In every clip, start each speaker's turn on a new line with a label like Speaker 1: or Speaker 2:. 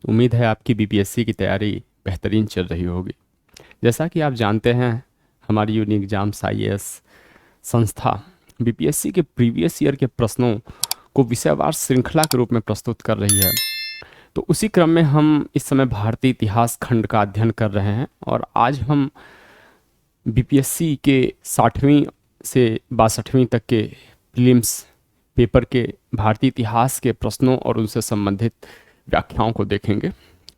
Speaker 1: उम्मीद है आपकी बीपीएससी की तैयारी बेहतरीन चल रही होगी। जैसा कि आप जानते हैं, हमारी यूनिक एग्जाम्स आईएएस संस्था बीपीएससी के प्रीवियस ईयर के प्रश्नों को विषयवार श्रृंखला के रूप में प्रस्तुत कर रही है। तो उसी क्रम में हम इस समय भारतीय इतिहास खंड का अध्ययन कर रहे हैं और आज हम बीपीएससी के 60वीं से 62वीं तक के प्रीलिम्स पेपर के भारतीय इतिहास के प्रश्नों और उनसे संबंधित व्याख्याओं को देखेंगे।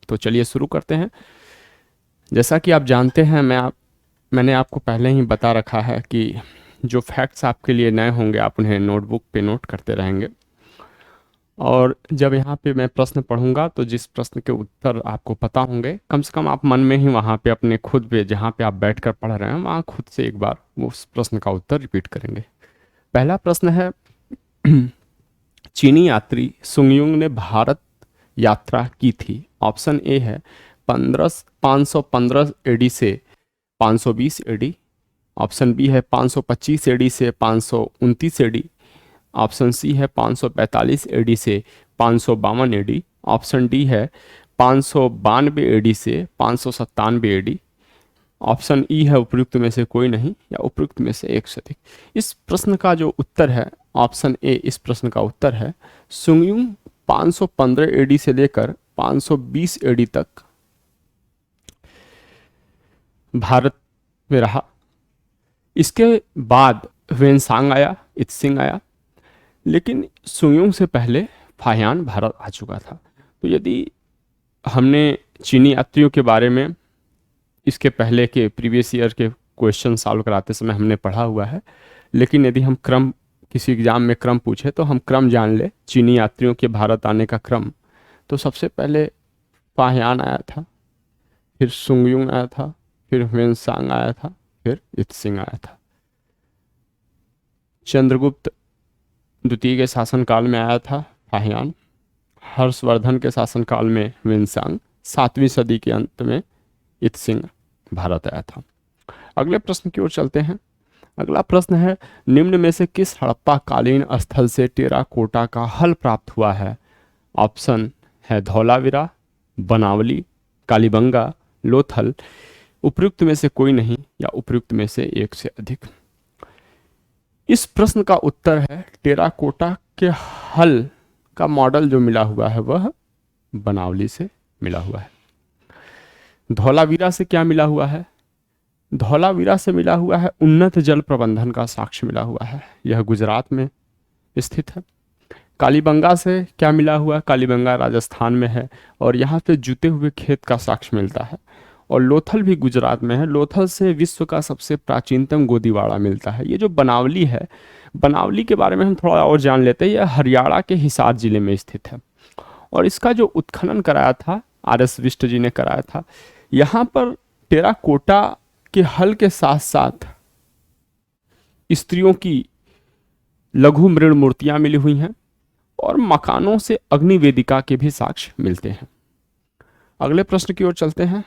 Speaker 1: तो चलिए शुरू करते हैं। जैसा कि आप जानते हैं, मैंने आपको पहले ही बता रखा है कि जो फैक्ट्स आपके लिए नए होंगे आप उन्हें नोटबुक पे नोट करते रहेंगे, और जब यहाँ पे मैं प्रश्न पढ़ूंगा तो जिस प्रश्न के उत्तर आपको पता होंगे, कम से कम आप मन में ही वहाँ पे अपने खुद पे, जहाँ पे आप बैठकर पढ़ रहे हैं, वहाँ खुद से एक बार वो उस प्रश्न का उत्तर रिपीट करेंगे। पहला प्रश्न है चीनी यात्री सुंगयुंग ने भारत यात्रा की थी। ऑप्शन ए है 515 एडी से 520 एडी। ऑप्शन बी है 525 एडी से 529 एडी। ऑप्शन सी है 545 एडी से 552 एडी। ऑप्शन डी है 592 एडी से 597 एडी। ऑप्शन ई है उपयुक्त में से कोई नहीं या उपयुक्त में से एक से अधिक। इस प्रश्न का जो उत्तर है, ऑप्शन ए इस प्रश्न का उत्तर है सुंगयुंग 515 एडी से लेकर 520 एडी तक भारत में रहा। इसके बाद वेनसांग आया, इत्सिंग आया, लेकिन सुंगयुंग से पहले फाहियान भारत आ चुका था। तो यदि हमने चीनी यात्रियों के बारे में इसके पहले के प्रीवियस ईयर के क्वेश्चन सॉल्व कराते समय हमने पढ़ा हुआ है, लेकिन यदि हम क्रम, किसी एग्जाम में क्रम पूछे तो हम क्रम जान ले चीनी यात्रियों के भारत आने का क्रम। तो सबसे पहले फाहियान आया था, फिर सुंगयुंग आया था, फिर वेनसांग आया था, फिर इत्सिंग आया था। चंद्रगुप्त द्वितीय के शासनकाल में आया था फाहियान। हर्षवर्धन के शासनकाल में वेनसांग। 7वीं सदी के अंत में इत्सिंग भारत आया था। अगले प्रश्न की ओर चलते हैं। अगला प्रश्न है निम्न में से किस हड़प्पा कालीन स्थल से टेराकोटा का हल प्राप्त हुआ है। ऑप्शन है धौलावीरा, बनावली, कालीबंगा, लोथल। उपयुक्त में से कोई नहीं या उपयुक्त में से एक से अधिक। इस प्रश्न का उत्तर है टेराकोटा के हल का मॉडल जो मिला हुआ है वह बनावली से मिला हुआ है। धौलावीरा से क्या मिला हुआ है? धौलावीरा से मिला हुआ है उन्नत जल प्रबंधन का साक्ष्य मिला हुआ है, यह गुजरात में स्थित है। कालीबंगा से क्या मिला हुआ? कालीबंगा राजस्थान में है और यहाँ पे जुते हुए खेत का साक्ष्य मिलता है। और लोथल भी गुजरात में है। लोथल से विश्व का सबसे प्राचीनतम गोदीवाड़ा मिलता है। ये जो बनावली है, बनावली के बारे में हम थोड़ा और जान लेते हैं। यह हरियाणा के हिसार जिले में स्थित है और इसका जो उत्खनन कराया था आर.एस. बिष्ट जी ने कराया था। यहाँ पर टेराकोटा के हल के साथ साथ स्त्रियों की लघु मृण मूर्तियां मिली हुई हैं और मकानों से अग्नि वेदिका के भी साक्ष्य मिलते हैं। अगले प्रश्न की ओर चलते हैं।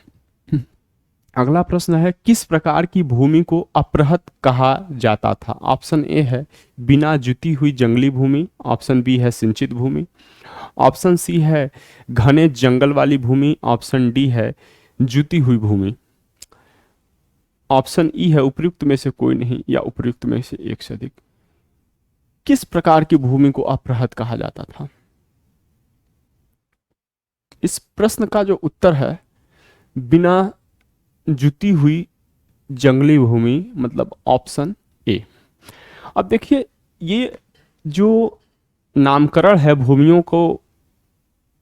Speaker 1: अगला प्रश्न है किस प्रकार की भूमि को अपृहत कहा जाता था। ऑप्शन ए है बिना जुती हुई जंगली भूमि। ऑप्शन बी है सिंचित भूमि। ऑप्शन सी है घने जंगल वाली भूमि। ऑप्शन डी है जुती हुई भूमि। ऑप्शन ई है उपयुक्त में से कोई नहीं या उपयुक्त में से एक से अधिक। किस प्रकार की भूमि को अपृहत कहा जाता था? इस प्रश्न का जो उत्तर है बिना जुती हुई जंगली भूमि, मतलब ऑप्शन ए। अब देखिए, ये जो नामकरण है भूमियों को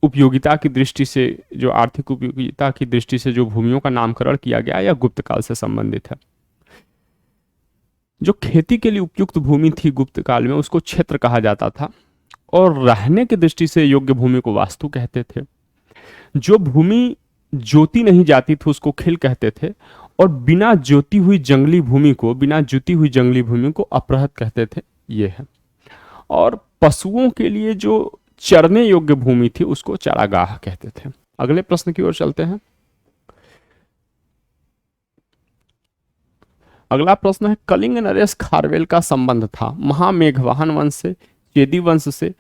Speaker 1: उपयोगिता की दृष्टि से, जो आर्थिक उपयोगिता की दृष्टि से जो भूमियों का नामकरण किया गया है, यह गुप्त काल से संबंधित है। जो खेती के लिए उपयुक्त भूमि थी गुप्त काल में, उसको क्षेत्र कहा जाता था और रहने की दृष्टि से योग्य भूमि को वास्तु कहते थे। जो भूमि जोती नहीं जाती थी उसको खिल कहते थे और बिना जोती हुई जंगली भूमि को, बिना जुती हुई जंगली भूमि को अपृहत कहते थे। ये है। और पशुओं के लिए जो चरने योग्य भूमि थी उसको चारागाह कहते थे। अगले प्रश्न की ओर चलते हैं। अगला प्रश्न है कलिंग नरेश खारवेल का संबंध था महामेघवाहन वंश से, चेदी वंश से,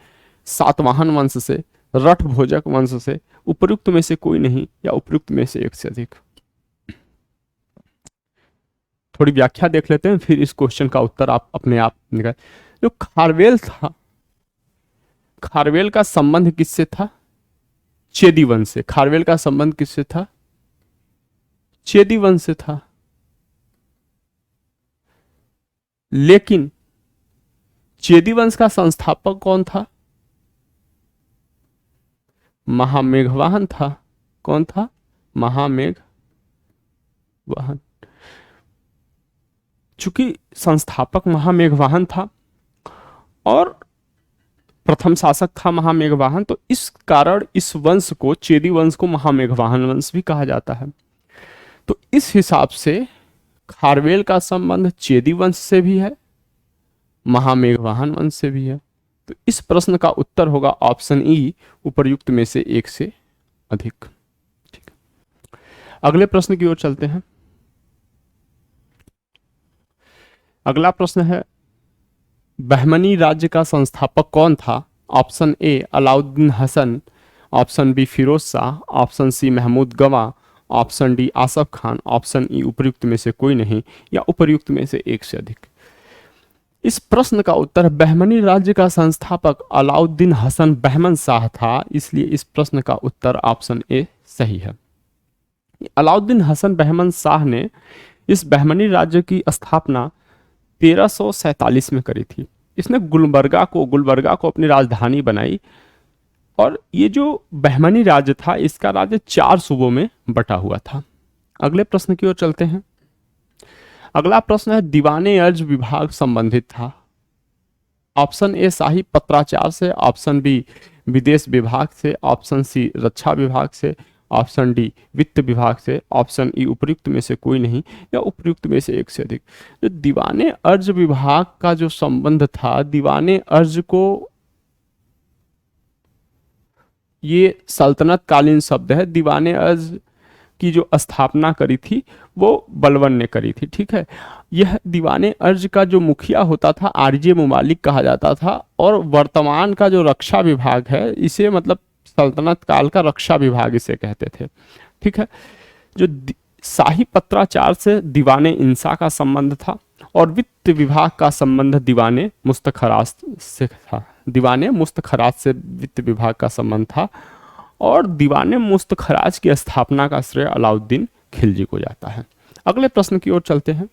Speaker 1: सातवाहन वंश से, रठ भोजक वंश से उपयुक्त में से कोई नहीं या उपयुक्त में से एक से अधिक। थोड़ी व्याख्या देख लेते हैं, फिर इस क्वेश्चन का उत्तर आप अपने आप निकाल। जो खारवेल था, खारवेल का संबंध किससे था? चेदी वंश से। खारवेल का संबंध किससे था? चेदी वंश से था। लेकिन चेदी वंश का संस्थापक कौन था? महामेघवाहन था। कौन था? महामेघवाहन। चूंकि संस्थापक महामेघवाहन था और प्रथम शासक था महामेघवाहन, तो इस कारण इस वंश को, चेदी वंश को महामेघवाहन वंश भी कहा जाता है। तो इस हिसाब से खारवेल का संबंध चेदी वंश से भी है, महामेघवाहन वंश से भी है। तो इस प्रश्न का उत्तर होगा ऑप्शन ई, उपर्युक्त में से एक से अधिक। ठीक है, अगले प्रश्न की ओर चलते हैं। अगला प्रश्न है, बहमनी राज्य का संस्थापक कौन था? Option A Alauddin Hasan, option B Firoz Shah, option C Mahmud Gawan, option D Asaf Khan, option E उपर्युक्त में से कोई नहीं या उपर्युक्त में से एक से अधिक। इस प्रश्न का उत्तर, बहमनी राज्य का संस्थापक अलाउद्दीन हसन बहमन शाह था, इसलिए इस प्रश्न का उत्तर ऑप्शन ए सही है। अलाउद्दीन हसन बहमन शाह ने इस बहमनी राज्य की स्थापना 1347 में करी थी। इसने गुलबर्गा को अपनी राजधानी बनाई और ये जो बहमनी राज्य था, इसका राज्य 4 सूबों में बटा हुआ था। अगले प्रश्न की ओर चलते हैं। अगला प्रश्न है, दीवाने अर्ज विभाग संबंधित था। ऑप्शन ए शाही पत्राचार से, ऑप्शन बी विदेश विभाग से, ऑप्शन सी रक्षा विभाग से, ऑप्शन डी वित्त विभाग से, ऑप्शन ई उपर्युक्त में से कोई नहीं या उपर्युक्त में से एक से अधिक। जो दीवाने अर्ज विभाग का जो संबंध था, दीवाने अर्ज को, ये सल्तनत कालीन शब्द है। दीवाने अर्ज की जो स्थापना करी थी वो बलबन ने करी थी। ठीक है, यह दीवाने अर्ज का जो मुखिया होता था आरजे मुमालिक कहा जाता था, और वर्तमान का जो रक्षा विभाग है, इसे मतलब सल्तनत काल का रक्षा विभाग इसे कहते थे। ठीक है, जो शाही पत्राचार से दीवाने इंसा का संबंध था और वित्त विभाग का संबंध दीवाने मुस्तखराज से था। दीवाने मुस्तखराज से वित्त विभाग का संबंध था और दीवाने मुस्तखराज की स्थापना का श्रेय अलाउद्दीन खिलजी को जाता है। अगले प्रश्न की ओर चलते हैं।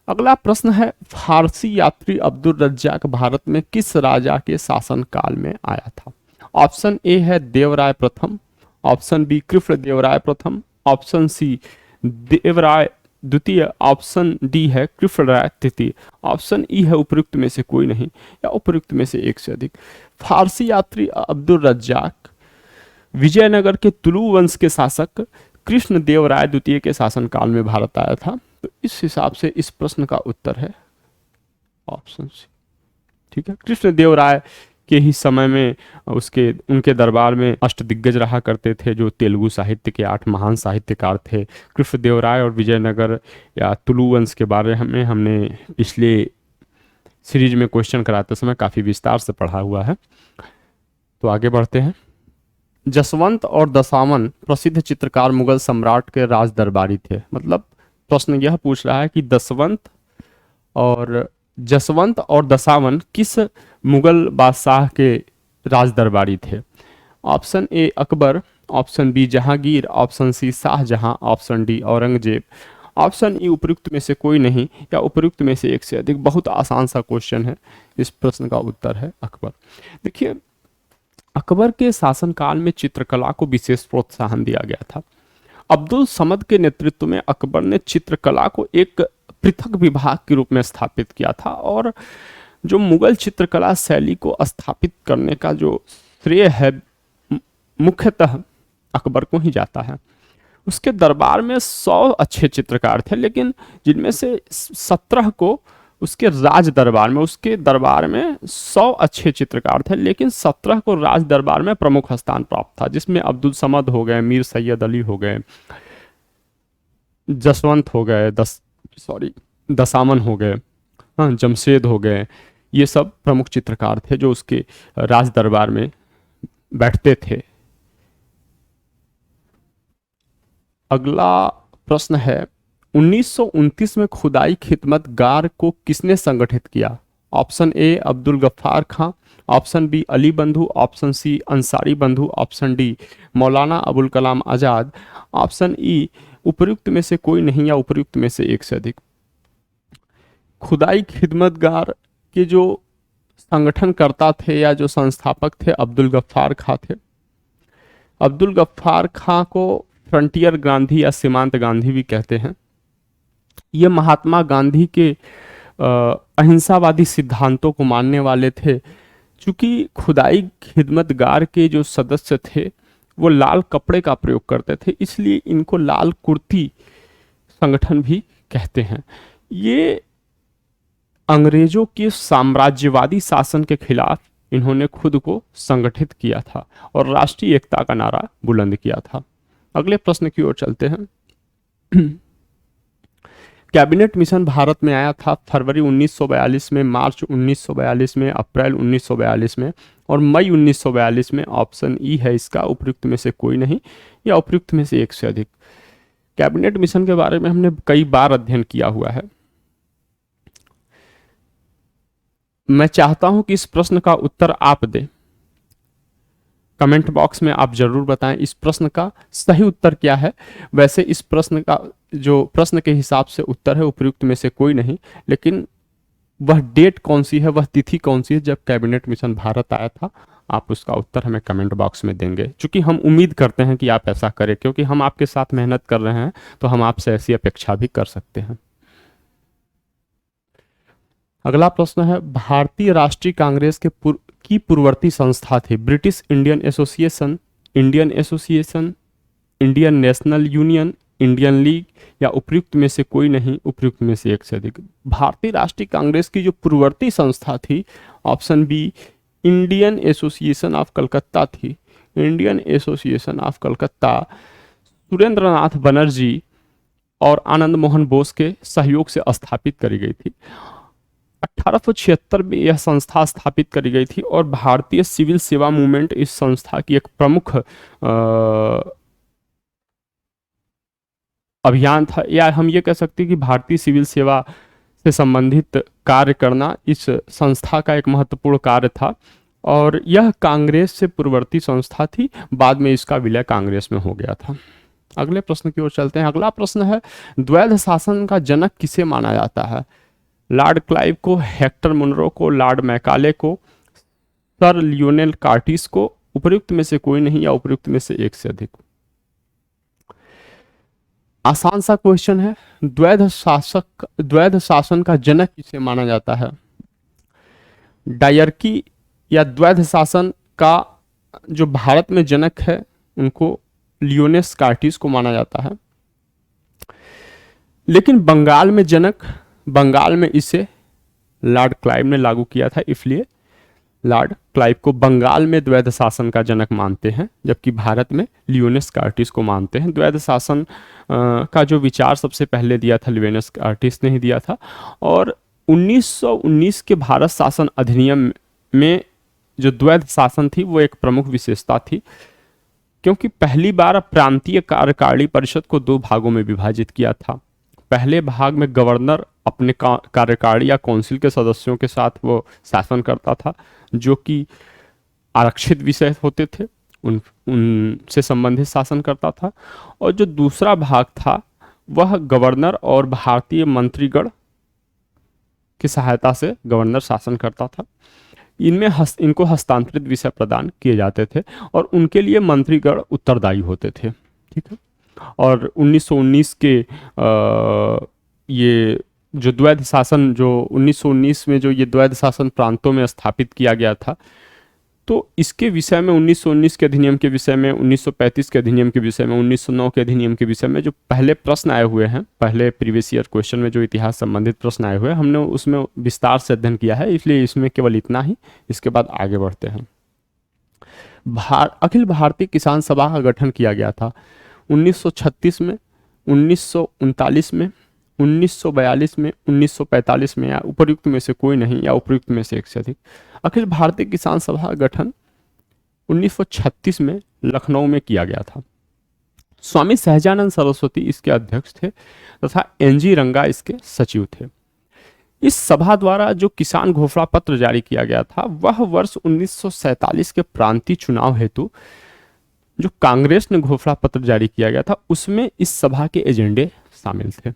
Speaker 1: अगला प्रश्न है, फारसी यात्री अब्दुल रज्जाक भारत में किस राजा के शासन काल में आया था? ऑप्शन ए है देवराय प्रथम, ऑप्शन बी कृष्ण देवराय प्रथम, ऑप्शन सी देवराय द्वितीय, ऑप्शन डी है कृष्णराय तृतीय, ऑप्शन ई है उपर्युक्त में से कोई नहीं या उपर्युक्त में से एक से अधिक। फारसी यात्री अब्दुल रज्जाक विजयनगर के तुलु वंश के शासक कृष्ण देवराय द्वितीय के शासन काल में भारत आया था। तो इस हिसाब से इस प्रश्न का उत्तर है ऑप्शन सी। ठीक है, कृष्ण देवराय के ही समय में उनके दरबार में अष्टदिग्गज रहा करते थे, जो तेलुगु साहित्य के 8 महान साहित्यकार थे। कृष्ण देवराय और विजयनगर या तुलु वंश के बारे में हमने पिछले सीरीज में क्वेश्चन कराते समय काफी विस्तार से पढ़ा हुआ है। तो आगे बढ़ते हैं। जसवंत और दसावन प्रसिद्ध चित्रकार मुगल सम्राट के राज दरबारी थे। मतलब प्रश्न यह पूछ रहा है कि जसवंत और दसावन किस मुगल बादशाह के राज दरबारी थे? Option A Akbar, option B Jahangir, option C Shahjahan, option D Aurangzeb, option E उपर्युक्त में से कोई नहीं या उपर्युक्त में से एक से अधिक। बहुत आसान सा क्वेश्चन है। इस प्रश्न का उत्तर है अकबर। देखिए, अकबर के शासनकाल में चित्रकला को विशेष प्रोत्साहन दिया गया था। अब्दुल समद के नेतृत्व में अकबर ने चित्रकला को एक पृथक विभाग के रूप में स्थापित किया था और जो मुगल चित्रकला शैली को स्थापित करने का जो श्रेय है मुख्यतः अकबर को ही जाता है। उसके दरबार में 100 अच्छे चित्रकार थे, लेकिन जिनमें से 17 को उसके दरबार में 100 अच्छे चित्रकार थे, लेकिन 17 को राज दरबार में प्रमुख स्थान प्राप्त था, जिसमें अब्दुल समद हो गए, मीर सैयद अली हो गए, जसवंत हो गए, दसामन हो गए, जमशेद हो गए। ये सब प्रमुख चित्रकार थे जो उसके राज दरबार में बैठते थे। अगला प्रश्न है 1929 में खुदाई खिदमतगार को किसने संगठित किया? Option A Abdul Ghaffar Khan, option B Ali बंधु, ऑप्शन सी अंसारी बंधु, option D Maulana Abul Kalam Azad, option E उपयुक्त में से कोई नहीं या उपयुक्त में से एक से अधिक। खुदाई खिदमतगार के जो संगठनकर्ता थे या जो संस्थापक थे अब्दुल गफ्फार खां थे। अब्दुल गफ्फार खां को फ्रंटियर गांधी या सीमांत गांधी भी कहते हैं। ये महात्मा गांधी के अहिंसावादी सिद्धांतों को मानने वाले थे। चूंकि खुदाई खिदमतगार के जो सदस्य थे वो लाल कपड़े का प्रयोग करते थे, इसलिए इनको लाल कुर्ती संगठन भी कहते हैं। ये अंग्रेजों के साम्राज्यवादी शासन के खिलाफ इन्होंने खुद को संगठित किया था और राष्ट्रीय एकता का नारा बुलंद किया था। अगले प्रश्न की ओर चलते हैं। कैबिनेट मिशन भारत में आया था फरवरी 1942 में, मार्च 1942 में, अप्रैल 1942 में और मई 1942 में। ऑप्शन ई है इसका, उपयुक्त में से कोई नहीं या उपयुक्त में से एक से अधिक। कैबिनेट मिशन के बारे में हमने कई बार अध्ययन किया हुआ है। मैं चाहता हूं कि इस प्रश्न का उत्तर आप दें। कमेंट बॉक्स में आप जरूर बताएं इस प्रश्न का सही उत्तर क्या है। वैसे इस प्रश्न का जो प्रश्न के हिसाब से उत्तर है उपयुक्त में से कोई नहीं, लेकिन वह डेट कौन सी है, वह तिथि कौन सी है जब कैबिनेट मिशन भारत आया था, आप उसका उत्तर हमें कमेंट बॉक्स में देंगे। क्योंकि हम उम्मीद करते हैं कि आप ऐसा करें, क्योंकि हम आपके साथ मेहनत कर रहे हैं तो हम आपसे ऐसी अपेक्षा भी कर सकते हैं। अगला प्रश्न है भारतीय राष्ट्रीय कांग्रेस की पूर्ववर्ती संस्था थी British Indian association, Indian association, Indian national union, Indian league या उपयुक्त में से कोई नहीं, उपयुक्त में से एक से अधिक। भारतीय राष्ट्रीय कांग्रेस की जो पूर्ववर्ती संस्था थी, option B Indian Association of Calcutta थी। Indian Association of Calcutta Surendranath Banerjee और आनंद मोहन बोस के सहयोग से स्थापित करी गई थी। 1876 में यह संस्था स्थापित करी गई थी और भारतीय सिविल सेवा मूवमेंट इस संस्था की एक प्रमुख अभियान था, या हम ये कह सकते हैं कि भारतीय सिविल सेवा से संबंधित कार्य करना इस संस्था का एक महत्वपूर्ण कार्य था। और यह कांग्रेस से पूर्ववर्ती संस्था थी, बाद में इसका विलय कांग्रेस में हो गया था। अगले प्रश्न की ओर चलते हैं। अगला प्रश्न है द्वैध शासन का जनक किसे माना जाता है? लॉर्ड क्लाइव को, हेक्टर मुनरो को, लॉर्ड मैकाले को, सर लियोनेल कार्टिस को, उपयुक्त में से कोई नहीं या उपयुक्त में से एक से अधिक। आसान सा क्वेश्चन है, द्वैध शासन का जनक किसे माना जाता है? डायरकी या द्वैध शासन का जो भारत में जनक है उनको लियोनेस कार्टिस को माना जाता है। लेकिन बंगाल में इसे लॉर्ड क्लाइव ने लागू किया था, इसलिए लॉर्ड क्लाइव को बंगाल में द्वैध शासन का जनक मानते हैं, जबकि भारत में लियोनेस कार्टिस को मानते हैं। द्वैध शासन का जो विचार सबसे पहले दिया था लियोनेस कार्टिस ने ही दिया था। और 1919 के भारत शासन अधिनियम में जो द्वैध शासन थी वो एक प्रमुख विशेषता थी, क्योंकि पहली बार प्रांतीय कार्यकारिणी परिषद को दो भागों में विभाजित किया था। पहले भाग में गवर्नर अपने कार्यकारिणी या काउंसिल के सदस्यों के साथ वो शासन करता था, जो कि आरक्षित विषय होते थे, उनसे संबंधित शासन करता था। और जो दूसरा भाग था वह गवर्नर और भारतीय मंत्रीगण की सहायता से गवर्नर शासन करता था। इनको हस्तांतरित विषय प्रदान किए जाते थे और उनके लिए मंत्रीगण उत्तरदायी होते थे। ठीक है। और 1919 के ये जो द्वैध शासन, जो 1919 में जो ये द्वैध शासन प्रांतों में स्थापित किया गया था, तो इसके विषय में 1919 के अधिनियम के विषय में, 1935 के अधिनियम के विषय में, 1909 के अधिनियम के विषय में जो पहले प्रश्न आए हुए हैं, पहले प्रीवियस ईयर क्वेश्चन में जो इतिहास संबंधित प्रश्न आए हुए हैं, हमने उसमें विस्तार से अध्ययन किया है, इसलिए इसमें केवल इतना ही। इसके बाद आगे बढ़ते हैं। अखिल भारतीय किसान सभा का गठन किया गया था 1936 में, 1939 में, 1942 में, 1945 में, या उपयुक्त में से कोई नहीं या उपयुक्त में से एक से अधिक। अखिल भारतीय किसान सभा का गठन 1936 में लखनऊ में किया गया था। स्वामी सहजानंद सरस्वती इसके अध्यक्ष थे तथा एनजी रंगा इसके सचिव थे। इस सभा द्वारा जो किसान घोषणा पत्र जारी किया गया था वह वर्ष 1947 के प्रांतीय चुनाव हेतु जो कांग्रेस ने घोषणा पत्र जारी किया गया था उसमें इस सभा के एजेंडे शामिल थे।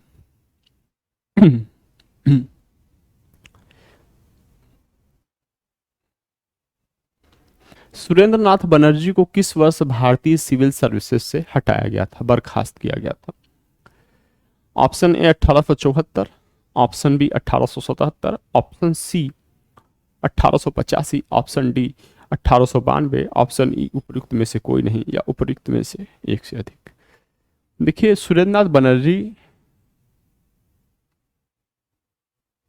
Speaker 1: सुरेंद्र नाथ बनर्जी को किस वर्ष भारतीय सिविल सर्विसेज से हटाया गया था, बर्खास्त किया गया था? Option A 1874, option B 1877, option C 1885, option D 1892, option E उपयुक्त में से कोई नहीं या उपयुक्त में से एक से अधिक। देखिए, सुरेंद्र नाथ बनर्जी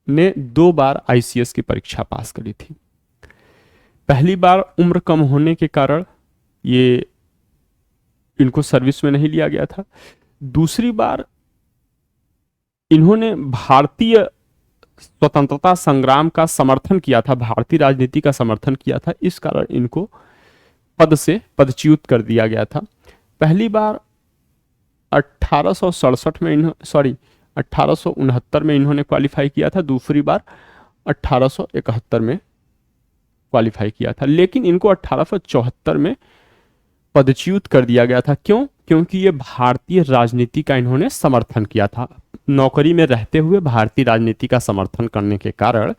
Speaker 1: ने 2 बार आईसीएस की परीक्षा पास करी थी। पहली बार उम्र कम होने के कारण ये इनको सर्विस में नहीं लिया गया था। दूसरी बार इन्होंने भारतीय स्वतंत्रता संग्राम का समर्थन किया था, भारतीय राजनीति का समर्थन किया था, इस कारण इनको पद से पदच्युत कर दिया गया था। पहली बार 1867 में 1869 में इन्होंने क्वालिफाई किया था, दूसरी बार 1871 में क्वालिफाई किया था, लेकिन इनको 1874 में पदच्युत कर दिया गया था। क्यों? क्योंकि ये भारतीय राजनीति का इन्होंने समर्थन किया था। नौकरी में रहते हुए भारतीय राजनीति का समर्थन करने के कारण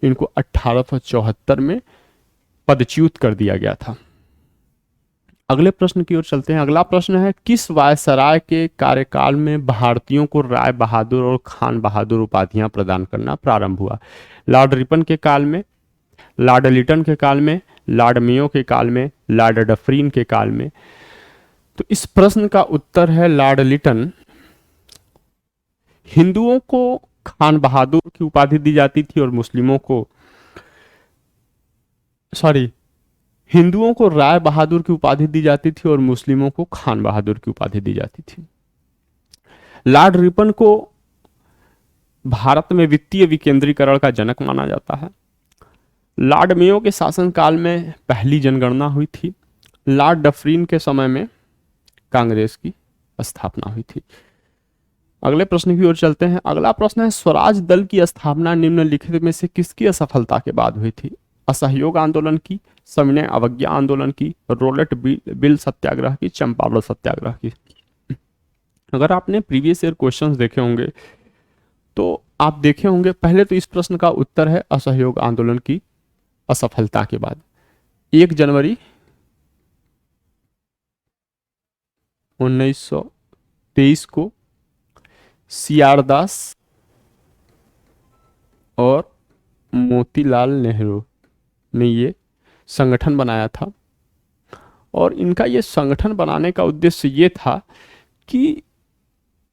Speaker 1: इनको 1874 में पदच्युत कर दिया गया था। अगले प्रश्न की ओर चलते हैं। अगला प्रश्न है, किस वायसराय के कार्यकाल में भारतीयों को राय बहादुर और खान बहादुर उपाधियां प्रदान करना प्रारंभ हुआ? लॉर्ड रिपन के काल में, लॉर्ड लिटन के काल में, लॉर्ड मेयो के काल में, लॉर्ड डफरीन के काल में? तो इस प्रश्न का उत्तर है लॉर्ड लिटन। हिंदुओं को खान बहादुर की उपाधि दी जाती थी और मुस्लिमों को हिंदुओं को राय बहादुर की उपाधि दी जाती थी और मुस्लिमों को खान बहादुर की उपाधि दी जाती थी। लॉर्ड रिपन को भारत में वित्तीय विकेंद्रीकरण का जनक माना जाता है। लॉर्ड मेयो के शासनकाल में पहली जनगणना हुई थी। लॉर्ड डफरीन के समय में कांग्रेस की स्थापना हुई थी। अगले प्रश्न की ओर चलते हैं। अगला प्रश्न है, स्वराज दल की स्थापना निम्नलिखित में से किसकी असफलता के बाद हुई थी? असहयोग आंदोलन की, सविनय अवज्ञा आंदोलन की, रोलेट बिल सत्याग्रह की, चंपारण सत्याग्रह की? अगर आपने प्रीवियस ईयर क्वेश्चंस देखे होंगे तो आप देखे होंगे, पहले तो इस प्रश्न का उत्तर है असहयोग आंदोलन की असफलता के बाद 1 जनवरी 1923 को सीआर दास और मोतीलाल नेहरू ने ये संगठन बनाया था। और इनका ये संगठन बनाने का उद्देश्य ये था कि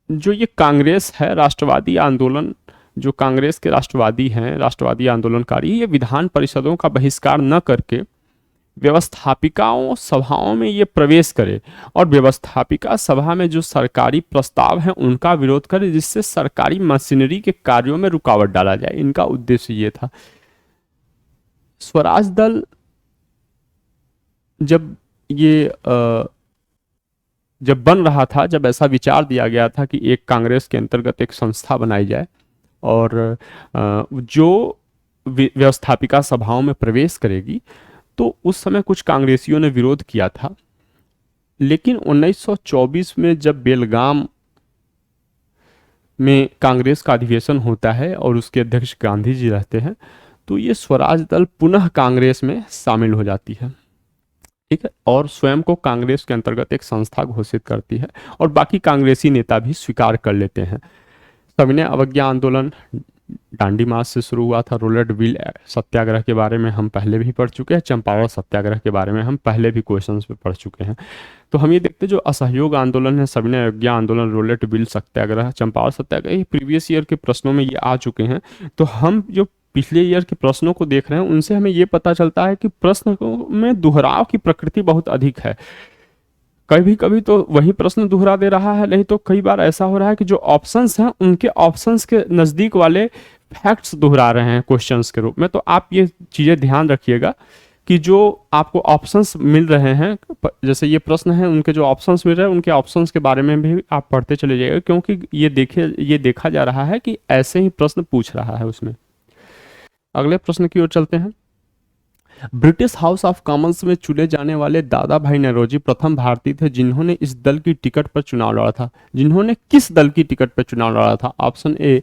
Speaker 1: जो ये कांग्रेस है, राष्ट्रवादी आंदोलन, जो कांग्रेस के राष्ट्रवादी हैं, राष्ट्रवादी आंदोलनकारी, ये विधान परिषदों का बहिष्कार न करके व्यवस्थापिकाओं सभाओं में ये प्रवेश करे और व्यवस्थापिका सभा में जो सरकारी प्रस्ताव हैं उनका विरोध करे, जिससे सरकारी मशीनरी के कार्यों में रुकावट डाला जाए। इनका उद्देश्य ये था। स्वराज दल जब बन रहा था, जब ऐसा विचार दिया गया था कि एक कांग्रेस के अंतर्गत एक संस्था बनाई जाए और जो व्यवस्थापिका सभाओं में प्रवेश करेगी, तो उस समय कुछ कांग्रेसियों ने विरोध किया था। लेकिन 1924 में जब बेलगाम में कांग्रेस का अधिवेशन होता है और उसके अध्यक्ष गांधी जी रहते हैं, तो ये स्वराज दल पुनः कांग्रेस में शामिल हो जाती है, ठीक है, और स्वयं को कांग्रेस के अंतर्गत एक संस्था घोषित करती है और बाकी कांग्रेसी नेता भी स्वीकार कर लेते हैं। सविनय अवज्ञा आंदोलन डांडी मार्च से शुरू हुआ था। रोलेट व्हील सत्याग्रह के बारे में हम पहले भी पढ़ चुके हैं। चंपारण सत्याग्रह के बारे में हम पहले भी क्वेश्चंस में पढ़ चुके हैं। तो हम ये देखते हैं, जो असहयोग आंदोलन है, सविनय अवज्ञा आंदोलन, रोलेट व्हील सत्याग्रह, चंपारण सत्याग्रह, ये प्रीवियस ईयर के प्रश्नों में ये आ चुके हैं। तो हम जो पिछले ईयर के प्रश्नों को देख रहे हैं उनसे हमें ये पता चलता है कि प्रश्न में दोहराव की प्रकृति बहुत अधिक है। कभी कभी तो वही प्रश्न दोहरा दे रहा है, नहीं तो कई बार ऐसा हो रहा है कि जो ऑप्शंस हैं उनके ऑप्शंस के नज़दीक वाले फैक्ट्स दोहरा रहे हैं क्वेश्चंस के रूप में। तो आप ये चीज़ें ध्यान रखिएगा कि जो आपको ऑप्शंस मिल रहे हैं, जैसे ये प्रश्न है, उनके जो ऑप्शंस मिल रहे हैं उनके ऑप्शंस के बारे में भी आप पढ़ते चले जाइएगा, क्योंकि ये देखा जा रहा है कि ऐसे ही प्रश्न पूछ रहा है उसमें। अगले प्रश्न की ओर चलते हैं। ब्रिटिश हाउस ऑफ कॉमन्स में चुने जाने वाले दादा भाई नौरोजी प्रथम भारतीय थे जिन्होंने इस दल की टिकट पर चुनाव लड़ा था। जिन्होंने किस दल की टिकट पर चुनाव लड़ा था? ऑप्शन ए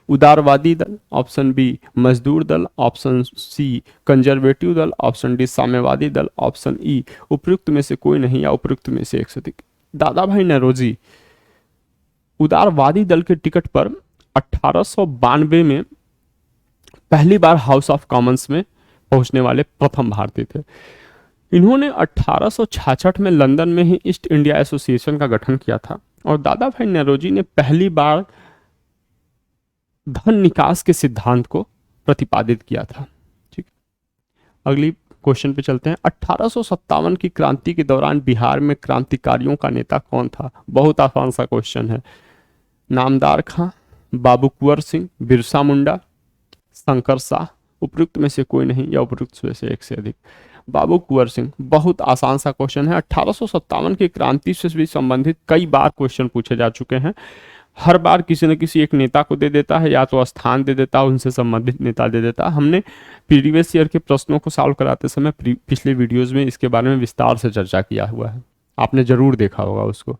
Speaker 1: उदारवादी दल, ऑप्शन बी मजदूर दल, ऑप्शन सी कंजर्वेटिव दल, ऑप्शन डी साम्यवादी दल, ऑप्शन ई उपयुक्त में से कोई नहीं या उपयुक्त में से एक से अधिक। दादा भाई नौरोजी उदारवादी दल के टिकट पर 1892 में पहली बार हाउस ऑफ कॉमन्स में पहुंचने वाले प्रथम भारतीय थे। इन्होंने 1866 में लंदन में ही ईस्ट इंडिया एसोसिएशन का गठन किया था और दादा भाई नौरोजी ने पहली बार धन निकास के सिद्धांत को प्रतिपादित किया था। ठीक, अगली क्वेश्चन पे चलते हैं। 1857 की क्रांति के दौरान बिहार में क्रांतिकारियों का नेता कौन था? बहुत आसान सा क्वेश्चन है। नामदार खां, बाबू कुंवर सिंह, बिरसा मुंडा, शंकर शाह, उपयुक्त में से कोई नहीं या उपयुक्त में से एक से अधिक। बाबू कुंवर सिंह, बहुत आसान सा क्वेश्चन है। 1857 की क्रांति से भी संबंधित कई बार क्वेश्चन पूछे जा चुके हैं। हर बार किसी न किसी एक नेता को दे देता है, या तो स्थान दे देता है, उनसे संबंधित नेता दे देता है। हमने प्रीवियस ईयर के प्रश्नों को सॉल्व कराते समय पिछले वीडियोस में इसके बारे में विस्तार से चर्चा किया हुआ है, आपने जरूर देखा होगा उसको।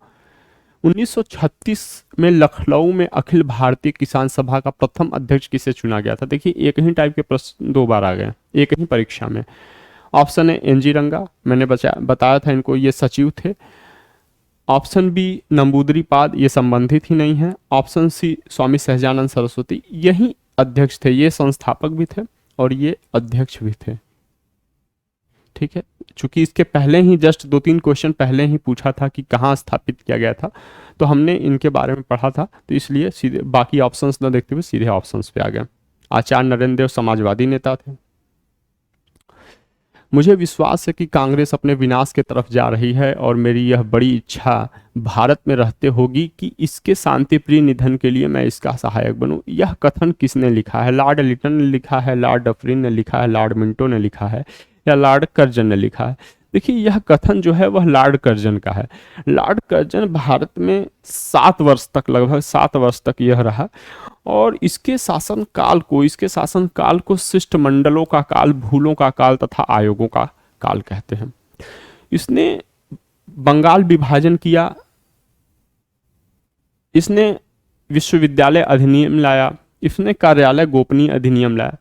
Speaker 1: 1936 में लखनऊ में अखिल भारतीय किसान सभा का प्रथम अध्यक्ष किसे चुना गया था? देखिए, एक ही टाइप के प्रश्न दो बार आ गए एक ही परीक्षा में। ऑप्शन ए एनजी रंगा, मैंने बताया था इनको, ये सचिव थे। ऑप्शन बी नंबूदरी पाद, ये संबंधित ही नहीं है। ऑप्शन सी स्वामी सहजानंद सरस्वती, यही अध्यक्ष थे, ये संस्थापक भी थे और ये अध्यक्ष भी थे। ठीक है, चूंकि इसके पहले ही जस्ट 2-3 क्वेश्चन पहले ही पूछा था कि कहाँ स्थापित किया गया था, तो हमने इनके बारे में पढ़ा था, तो इसलिए सीधे बाकी ऑप्शंस न देखते हुए सीधे ऑप्शंस पे आ गए। आचार्य नरेंद्र देव समाजवादी नेता थे। मुझे विश्वास है कि कांग्रेस अपने विनाश की तरफ जा रही है और मेरी यह बड़ी इच्छा भारत में रहते होगी कि इसके शांतिप्रिय निधन के लिए मैं इसका सहायक बनूं। यह कथन किसने लिखा है? लॉर्ड लिटन ने लिखा है, लॉर्ड डफरिन ने लिखा है, लॉर्ड मिंटो ने लिखा है या लॉर्ड कर्जन ने लिखा है? देखिए, यह कथन जो है वह लॉर्ड कर्जन का है। लॉर्ड कर्जन भारत में 7 वर्ष तक, लगभग 7 वर्ष तक यह रहा और इसके शासनकाल को शिष्टमंडलों का काल, भूलों का काल तथा आयोगों का काल कहते हैं। इसने बंगाल विभाजन किया, इसने विश्वविद्यालय अधिनियम लाया, इसने कार्यालय गोपनीय अधिनियम लाया,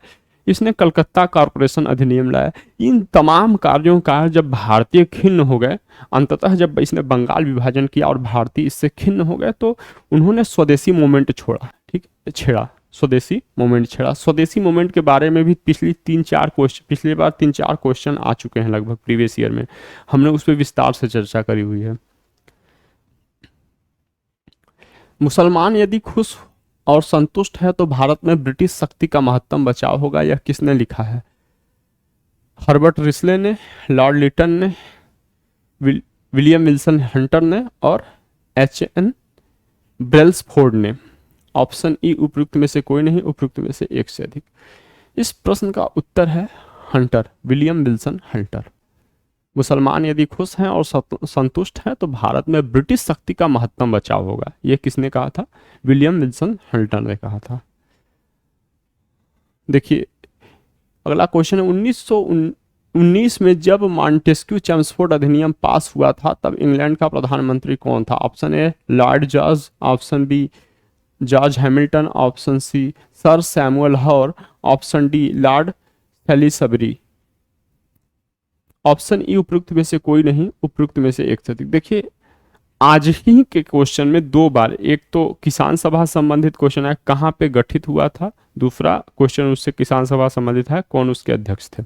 Speaker 1: इसने कलकत्ता कॉरपोरेशन अधिनियम लाया। इन तमाम कार्यों का जब भारतीय खिन्न हो गए, अंततः जब इसने बंगाल विभाजन किया और भारतीय इससे खिन्न हो गए, तो उन्होंने स्वदेशी मूवमेंट छोड़ा। ठीक, छेड़ा, स्वदेशी मूवमेंट छेड़ा। स्वदेशी मूवमेंट के बारे में भी पिछली बार 3-4 क्वेश्चन आ चुके हैं लगभग प्रीवियस ईयर में, हमने उस पर विस्तार से चर्चा करी हुई है। मुसलमान यदि खुश और संतुष्ट है तो भारत में ब्रिटिश शक्ति का महत्तम बचाव होगा, यह किसने लिखा है? हर्बर्ट रिस्ले ने, लॉर्ड लिटन ने, विलियम विल्सन हंटर ने और H.N. ब्रेल्सफोर्ड ने। ऑप्शन ई उपयुक्त में से कोई नहीं, उपयुक्त में से एक से अधिक। इस प्रश्न का उत्तर है हंटर, विलियम विल्सन हंटर। मुसलमान यदि खुश हैं और संतुष्ट हैं तो भारत में ब्रिटिश शक्ति का महत्तम बचाव होगा, यह किसने कहा था? विलियम विल्सन हंटर ने कहा था। देखिए, अगला क्वेश्चन है 1919 में जब मॉन्टेस्क्यू चेम्सफोर्ड अधिनियम पास हुआ था तब इंग्लैंड का प्रधानमंत्री कौन था? Option A Lord George, option B George Hamilton, option C sir Samuel Hoare, option D Lord Salisbury. Option E उपयुक्त में से कोई नहीं, उपयुक्त में से एक से अधिक। देखिए, आज ही के क्वेश्चन में 2 बार, एक तो किसान सभा संबंधित क्वेश्चन है, कहाँ पे गठित हुआ था, दूसरा क्वेश्चन उससे किसान सभा संबंधित है, कौन उसके अध्यक्ष थे।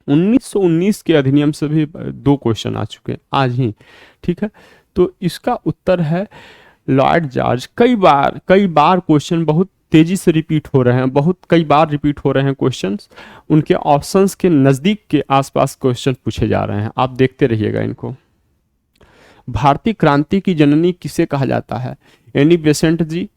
Speaker 1: 1919 के अधिनियम से भी 2 क्वेश्चन आ चुके हैं आज ही। ठीक है, तो इसका उत्तर है लॉर्ड जॉर्ज। कई बार क्वेश्चन बहुत तेजी से रिपीट हो रहे हैं, कई बार रिपीट हो रहे हैं क्वेश्चंस, उनके ऑप्शंस के नज़दीक के आसपास क्वेश्चन पूछे जा रहे हैं, आप देखते रहिएगा इनको। भारतीय क्रांति की जननी किसे कहा जाता है? एनी बेसेंट जी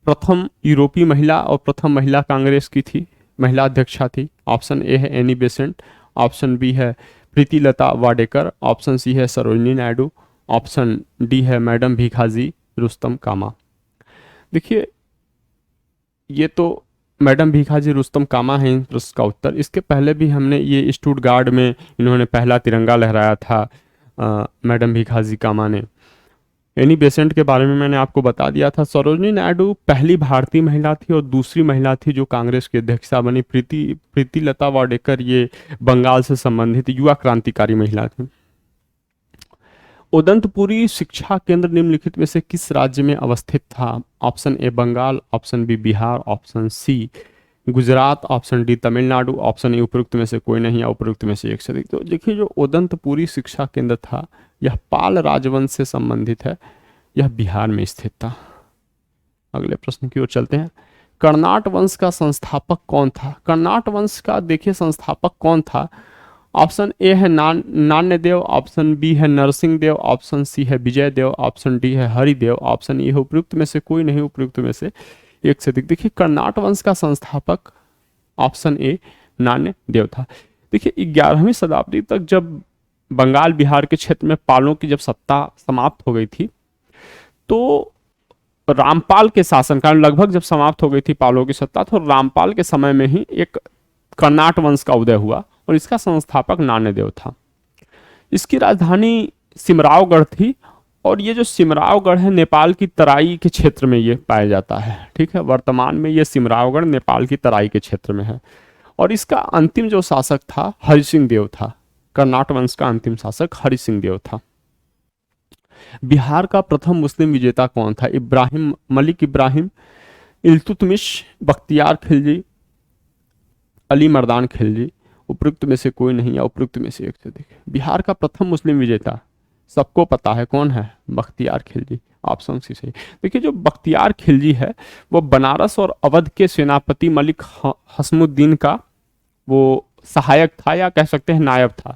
Speaker 1: प्रथम यूरोपीय महिला और प्रथम महिला कांग्रेस की थी, महिला अध्यक्षा थी। ऑप्शन ए है एनी बेसेंट। ऑप्शन बी है प्रीतिलता वाडेकर, ऑप्शन सी है सरोजिनी नायडू, ऑप्शन डी है मैडम भीखाजी रुस्तम कामा। देखिए ये तो मैडम भीखाजी रुस्तम कामा है इन प्रश्न का उत्तर। इसके पहले भी हमने ये स्टुटगार्ड में इन्होंने पहला तिरंगा लहराया था मैडम भीखाजी कामा ने। एनी बेसेंट के बारे में मैंने आपको बता दिया था। सरोजिनी नायडू पहली भारतीय महिला थी और दूसरी महिला थी जो कांग्रेस की अध्यक्षा बनी। प्रीतिलता वाडेकर ये बंगाल से संबंधित युवा क्रांतिकारी महिला थी। उदंतपुरी शिक्षा केंद्र निम्नलिखित में से किस राज्य में अवस्थित था? Option A Bengal, option B Bihar, option C Gujarat, option D Tamil Nadu, option A उपरोक्त में से कोई नहीं या उपरोक्त में से एक से अधिक। तो देखिए जो उदंतपुरी शिक्षा केंद्र था यह पाल राजवंश से संबंधित है, यह बिहार में स्थित था। अगले प्रश्न की ओर चलते हैं। कर्नाट वंश का संस्थापक कौन था? कर्नाट वंश का देखिए संस्थापक कौन था? ऑप्शन ए है नान्यदेव, ऑप्शन बी है नरसिंह देव, ऑप्शन सी है विजय देव, ऑप्शन डी है हरिदेव, ऑप्शन ई है उपयुक्त में से कोई नहीं, उपयुक्त में से एक से अधिक। देखिए कर्नाट वंश का संस्थापक ऑप्शन ए नान्यदेव था। देखिए 11वीं शताब्दी तक जब बंगाल बिहार के क्षेत्र में पालों की जब सत्ता समाप्त हो गई थी तो रामपाल के शासनकाल लगभग जब समाप्त हो गई थी पालों की सत्ता, तो रामपाल के समय में ही एक कर्नाट वंश का उदय हुआ और इसका संस्थापक नान्यदेव था। इसकी राजधानी सिमरावगढ़ थी और ये जो सिमरावगढ़ है नेपाल की तराई के क्षेत्र में ये पाया जाता है। ठीक है, वर्तमान में ये सिमरावगढ़ नेपाल की तराई के क्षेत्र में है और इसका अंतिम जो शासक था हरिसिंह देव था। कर्नाट वंश का अंतिम शासक हरिसिंह देव था। बिहार का प्रथम मुस्लिम विजेता कौन था? मलिक इब्राहिम, इल्तुतमिश, बख्तियार खिलजी, अली मर्दान खिलजी, उपयुक्त में से कोई नहीं या उपयुक्त में से एक से अधिक। बिहार का प्रथम मुस्लिम विजेता सबको पता है कौन है? बख्तियार खिलजी, ऑप्शन सी सही। देखिए जो बख्तियार खिलजी है वो बनारस और अवध के सेनापति मलिक हसमुद्दीन का वो सहायक था या कह सकते हैं नायब था।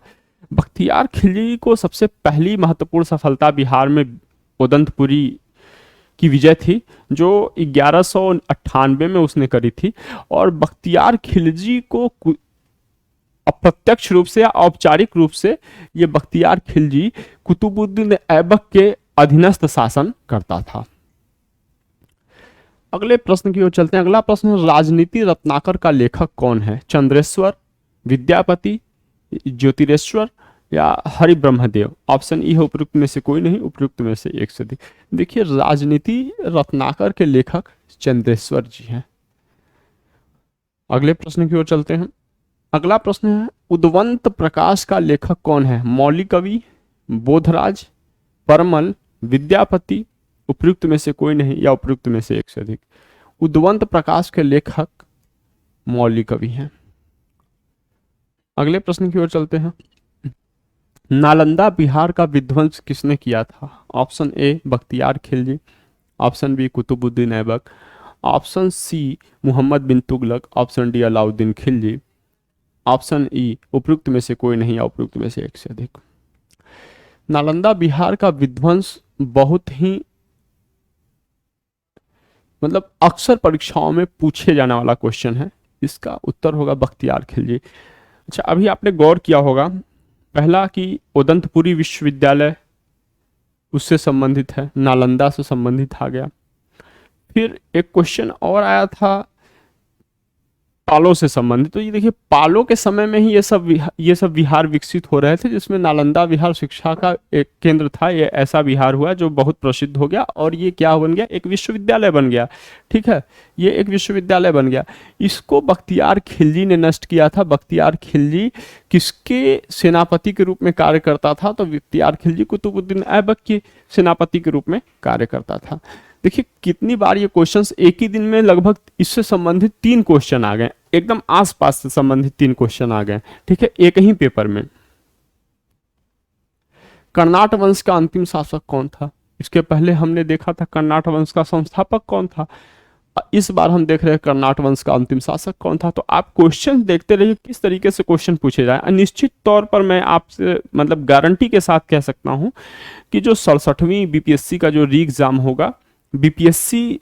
Speaker 1: बख्तियार खिलजी को सबसे पहली महत्वपूर्ण सफलता बिहार में उदंतपुरी की विजय थी जो 1198 में उसने करी थी और बख्तियार खिलजी को अप्रत्यक्ष रूप से या औपचारिक रूप से ये बख्तियार खिलजी कुतुबुद्दीन ऐबक के अधीनस्थ शासन करता था। अगले प्रश्न की ओर चलते हैं। अगला प्रश्न, राजनीति रत्नाकर का लेखक कौन है? चंद्रेश्वर, विद्यापति, ज्योतिरेश्वर या हरि ब्रह्मदेव। ऑप्शन ई है उपयुक्त में से कोई नहीं, उपयुक्त में से एक से अधिक। देखिए राजनीति रत्नाकर के लेखक चंद्रेश्वर जी हैं। अगले प्रश्न की ओर चलते हैं। अगला प्रश्न है, उद्वंत प्रकाश का लेखक कौन है? मौली कवि, बोधराज, परमल, विद्यापति, उपयुक्त में से कोई नहीं या उपयुक्त में से एक से अधिक। उद्वंत प्रकाश के लेखक मौली कवि हैं। अगले प्रश्न की ओर चलते हैं। नालंदा बिहार का विध्वंस किसने किया था? Option A Bakhtiyar Khilji, option B Qutubuddin Aibak, option C Muhammad bin Tughlaq, option D Alauddin Khilji, option E उपयुक्त में से कोई नहीं या उपयुक्त में से एक से अधिक। नालंदा बिहार का विध्वंस बहुत ही मतलब अक्सर परीक्षाओं में पूछे जाने वाला क्वेश्चन है। इसका उत्तर होगा बख्तियार खिलजी। अच्छा, अभी आपने गौर किया होगा पहला कि उदंतपुरी विश्वविद्यालय उससे संबंधित है, नालंदा से संबंधित आ गया। फिर एक क्वेश्चन और आया था पालों से संबंधित। तो ये देखिए पालों के समय में ही ये सब विहार विकसित हो रहे थे जिसमें नालंदा विहार शिक्षा का एक केंद्र था। ये ऐसा विहार हुआ जो बहुत प्रसिद्ध हो गया और ये क्या बन गया? एक विश्वविद्यालय बन गया। ठीक है, ये एक विश्वविद्यालय बन गया। इसको बख्तियार खिलजी ने नष्ट किया था। बख्तियार खिलजी किसके सेनापति के रूप में कार्य करता था? तो बख्तियार खिलजी कुतुबुद्दीन ऐबक के सेनापति के रूप में कार्य करता था। देखिए कितनी बार ये क्वेश्चंस एक ही दिन में लगभग इससे संबंधित 3 क्वेश्चन आ गए, एकदम आसपास से संबंधित 3 क्वेश्चन आ गए। ठीक है, एक ही पेपर में। कर्नाट वंश का अंतिम शासक कौन था? इसके पहले हमने देखा था कर्नाट वंश का संस्थापक कौन था। इस बार हम देख रहे हैं कर्नाट वंश का अंतिम शासक कौन था। तो आप क्वेश्चन देखते रहिए किस तरीके से क्वेश्चन पूछे जाए। निश्चित तौर पर मैं आपसे मतलब गारंटी के साथ कह सकता हूं कि जो 67वीं बीपीएससी का जो री एग्जाम होगा, बीपीएससी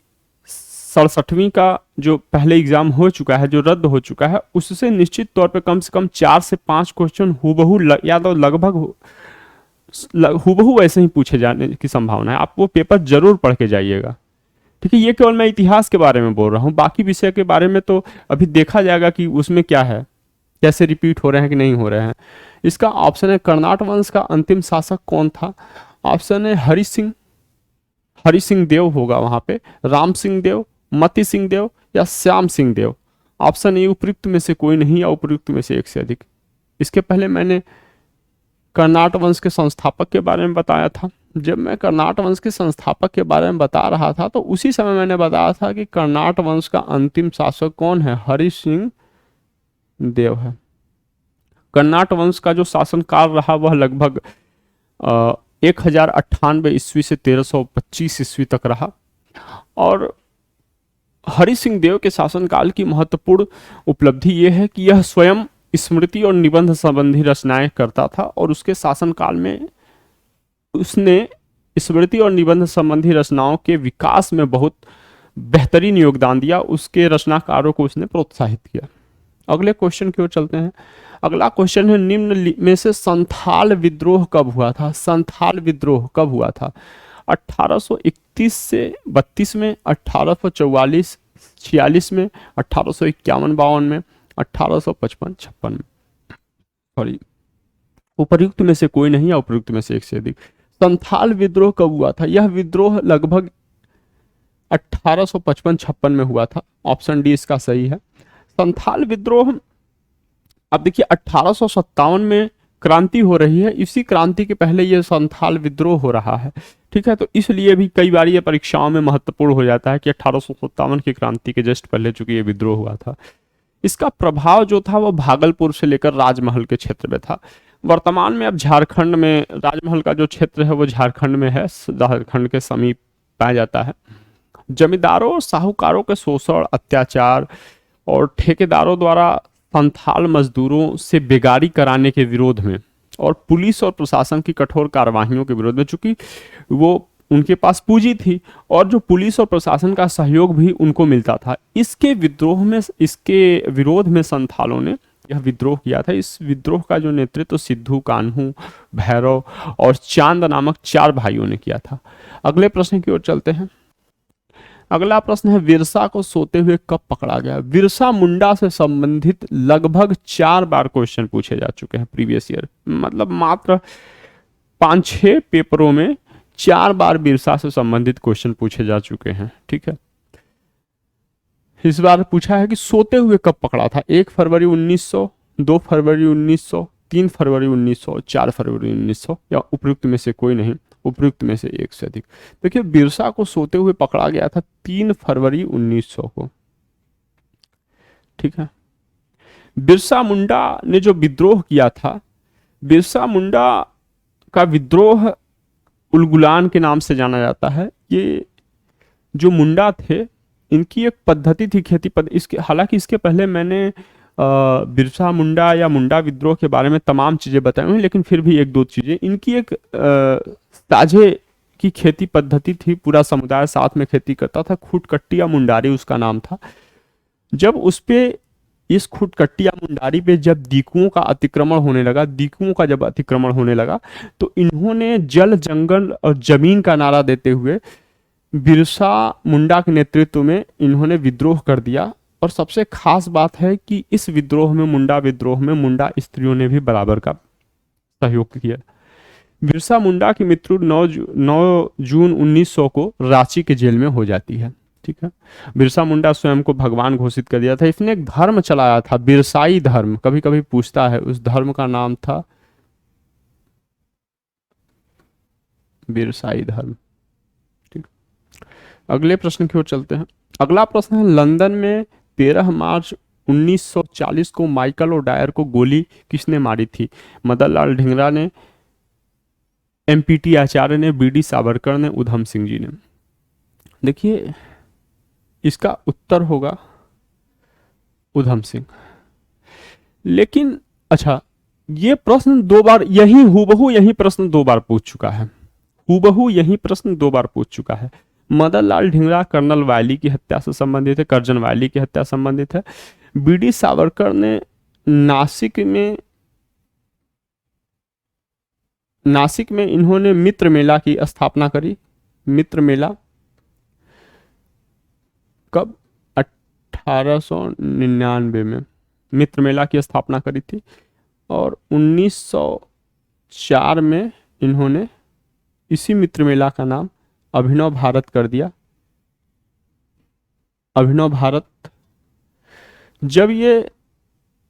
Speaker 1: 67वीं का जो पहले एग्जाम हो चुका है, जो रद्द हो चुका है, उससे निश्चित तौर पे कम से कम 4 से 5 क्वेश्चन हूबहू या तो लगभग हूबहू वैसे ही पूछे जाने की संभावना है। आप वो पेपर जरूर पढ़ के जाइएगा, ठीक है। ये केवल मैं इतिहास के बारे में बोल रहा हूँ, बाकी विषय के बारे में तो अभी देखा जाएगा कि उसमें क्या है, कैसे रिपीट हो रहे हैं कि नहीं हो रहे हैं। इसका ऑप्शन है कर्नाट वंश का अंतिम शासक कौन था। ऑप्शन है हरि सिंह देव होगा वहां पे, राम सिंह देव, मति सिंह देव या श्याम सिंह देव। ऑप्शन ए उपयुक्त में से कोई नहीं या उपयुक्त में से एक से अधिक। इसके पहले मैंने कर्नाट वंश के संस्थापक के बारे में बताया था। जब मैं कर्नाट वंश के संस्थापक के बारे में बता रहा था तो उसी समय मैंने बताया था कि कर्नाट वंश का अंतिम शासक कौन है, हरि सिंह देव है। कर्नाट वंश का जो शासनकाल रहा वह लगभग 1098 ईस्वी से 1325 ईस्वी तक रहा। और हरि सिंह देव के शासनकाल की महत्वपूर्ण उपलब्धि यह है कि यह स्वयं स्मृति और निबंध संबंधी रचनाएं करता था और उसके शासनकाल में उसने स्मृति और निबंध संबंधी रचनाओं के विकास में बहुत बेहतरीन योगदान दिया। उसके रचनाकारों को उसने प्रोत्साहित किया। अगले क्वेश्चन की ओर चलते हैं। अगला क्वेश्चन है, निम्न में से संथाल विद्रोह कब हुआ था। संथाल विद्रोह कब हुआ था। 1831 से 32 में, 1844 46 में, 1851-52 में, 1855-56 में। सॉरी, उपर्युक्त में से कोई नहीं या उपयुक्त में से एक से अधिक। संथाल विद्रोह कब हुआ था। यह विद्रोह लगभग 1855-56 में हुआ था। ऑप्शन डी इसका सही है। संथाल विद्रोह, अब देखिए 1857 में क्रांति हो रही है, इसी क्रांति के पहले यह संथाल विद्रोह हो रहा है, ठीक है। तो इसलिए भी कई बार ये परीक्षाओं में महत्वपूर्ण हो जाता है कि 1857 की क्रांति के जस्ट पहले चूंकि ये विद्रोह हुआ था। इसका प्रभाव जो था वो भागलपुर से लेकर राजमहल के क्षेत्र में था। वर्तमान में अब झारखंड में राजमहल का जो क्षेत्र है वो झारखंड में है, झारखंड के समीप पाया जाता है। जमींदारों और साहूकारों के शोषण, अत्याचार और ठेकेदारों द्वारा संथाल मजदूरों से बेगारी कराने के विरोध में और पुलिस और प्रशासन की कठोर कार्यवाहियों के विरोध में, चूंकि वो उनके पास पूंजी थी और जो पुलिस और प्रशासन का सहयोग भी उनको मिलता था, इसके विरोध में संथालों ने यह विद्रोह किया था। इस विद्रोह का जो नेतृत्व सिद्धू, कान्हू, भैरव और चांद नामक 4 भाइयों ने किया था। अगले प्रश्न की ओर चलते हैं। अगला प्रश्न है, बिरसा को सोते हुए कब पकड़ा गया। बिरसा मुंडा से संबंधित लगभग 4 बार क्वेश्चन पूछे जा चुके हैं प्रीवियस ईयर, मतलब मात्र 5-6 पेपरों में 4 बार बिरसा से संबंधित क्वेश्चन पूछे जा चुके हैं, ठीक है। इस बार पूछा है कि सोते हुए कब पकड़ा था। 1 फरवरी 1900, 2 फरवरी 1900, 3 फरवरी 1900, 4 फरवरी 1900 या उपयुक्त में से कोई नहीं, उपयुक्त में से एक से अधिक। देखिए बिरसा को सोते हुए पकड़ा गया था 3 फरवरी 1900 को, ठीक है। बिरसा मुंडा ने जो विद्रोह किया था, बिरसा मुंडा का विद्रोह उलगुलान के नाम से जाना जाता है। ये जो मुंडा थे, इनकी एक पद्धति थी खेती इसके, हालांकि इसके पहले मैंने बिरसा मुंडा या मुंडा विद्रोह के बारे में तमाम चीजें बताई हुई, लेकिन फिर भी 1-2 चीजें। इनकी एक ताजे की खेती पद्धति थी, पूरा समुदाय साथ में खेती करता था। खुटकट्टी या मुंडारी उसका नाम था। जब उस पे इस खुटकट्टी या मुंडारी पे जब दीकुओं का अतिक्रमण होने लगा, दीकुओं का जब अतिक्रमण होने लगा तो इन्होंने जल, जंगल और जमीन का नारा देते हुए बिरसा मुंडा के नेतृत्व में इन्होंने विद्रोह कर दिया। और सबसे खास बात है कि इस विद्रोह में, मुंडा विद्रोह में, मुंडा स्त्रियों ने भी बराबर का सहयोग किया। बिरसा मुंडा की मृत्यु 9 जून 1900 को रांची के जेल में हो जाती है, ठीक है। बिरसा मुंडा स्वयं को भगवान घोषित कर दिया था। इसने एक धर्म चलाया था, बिरसाई धर्म, कभी कभी पूछता है। उस धर्म का नाम था बिरसाई धर्म, ठीक। अगले प्रश्न की ओर चलते हैं। अगला प्रश्न है, लंदन में 13 मार्च 1940 को माइकल ओडायर को गोली किसने मारी थी। मदन लाल ढींगरा ने, एमपीटी आचार्य ने, बीडी सावरकर ने, उधम सिंह जी ने। देखिए इसका उत्तर होगा उधम सिंह। लेकिन अच्छा, ये प्रश्न 2 बार हूबहू यही प्रश्न 2 बार पूछ चुका है, हूबहू यही प्रश्न 2 बार पूछ चुका है। मदन लाल ढींगरा कर्नल वायली की हत्या से संबंधित है, कर्जन वायली की हत्या संबंधित है। बीडी सावरकर ने नासिक में इन्होंने मित्र मेला की स्थापना करी। मित्र मेला कब? 1899 में मित्र मेला की स्थापना करी थी। और 1904 में इन्होंने इसी मित्र मेला का नाम अभिनव भारत कर दिया। अभिनव भारत। जब ये